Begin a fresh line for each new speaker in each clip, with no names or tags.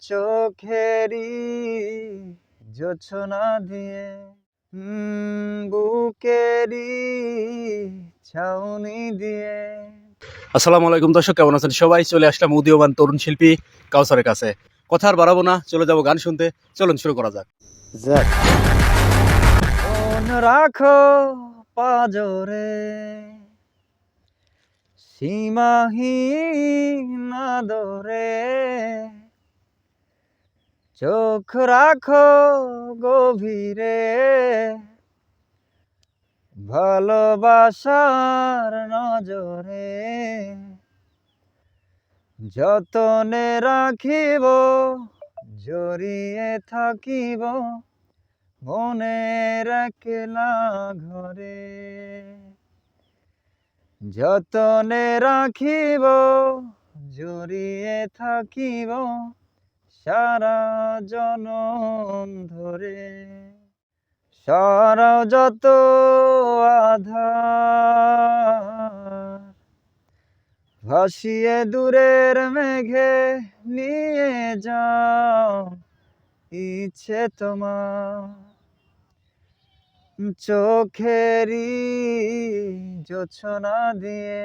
চোখেরই জোছনা দিয়ে বুকেরই ছাউনি দিয়ে।
আসসালামু আলাইকুম দর্শক, কেমন আছেন সবাই? চলে আসলাম উদীয়মান তরুণ শিল্পী কাউসারের কাছে। কথা আর বাড়াবো না, চলে যাবো গান শুনতে। চলুন শুরু করা যাক।
মন রাখো পাজরে, সীমাহীন আদরে, চোখ রাখো গভীরে, ভালোবাসার নজরে, যতনে রাখিব, জড়িয়ে থাকিব মনের একলা ঘরে। যতনে রাখিব, জড়িয়ে থাকিব সারা জনম ধরে। সরাও যত আধার, ভাসিয়ে দূরের মেঘে নিয়ে যাও ইচ্ছে তোমার। চোখেরই জোছনা দিয়ে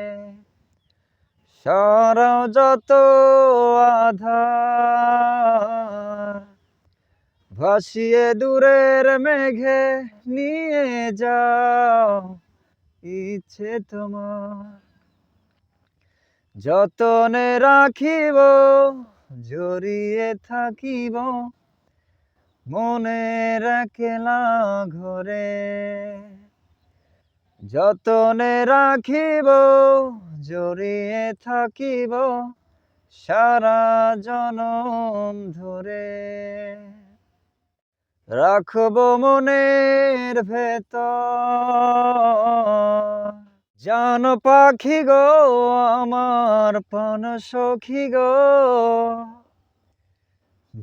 সরাও যত আধার, ভাসিয়ে দূরের মেঘে নিয়ে যাও ইচ্ছে তোমার। যতনে রাখিব, জড়িয়ে থাকিব মনের একলা ঘরে। যতনে রাখিব, জড়িয়ে থাকিব সারা জনম ধরে। রাখব মনের ভেতর, জান পাখি গো আমার প্রাণ সখী গো,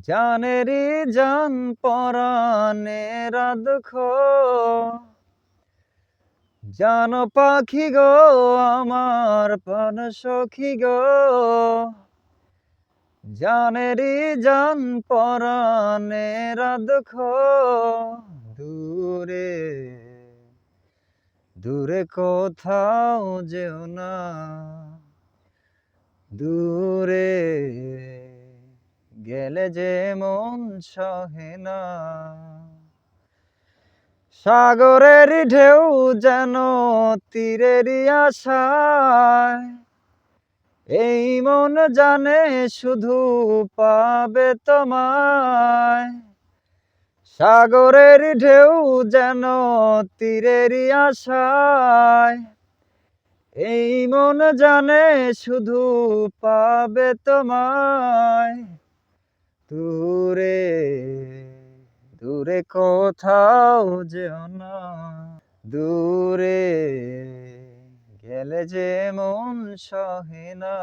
জানেরি জান পরাণের দুঃখ। জান পাখি গো আমার প্রাণ সখী গো, জানেরি জান পরাণের দুঃখ। দূরে দূরে কোথাও যেও না, দূরে গেলে যে মন সহে না। সাগরের ঢেউ যেন তীরেরই আশায়, এই মন জানে শুধু পাবে তোমায়। সাগরের ঢেউ যেন তীরেরই আশায়, এই মন জানে শুধু পাবে তোমায়। দূরে দূরে কোথাও যেও না, দূরে গেলে যে মন সহে না।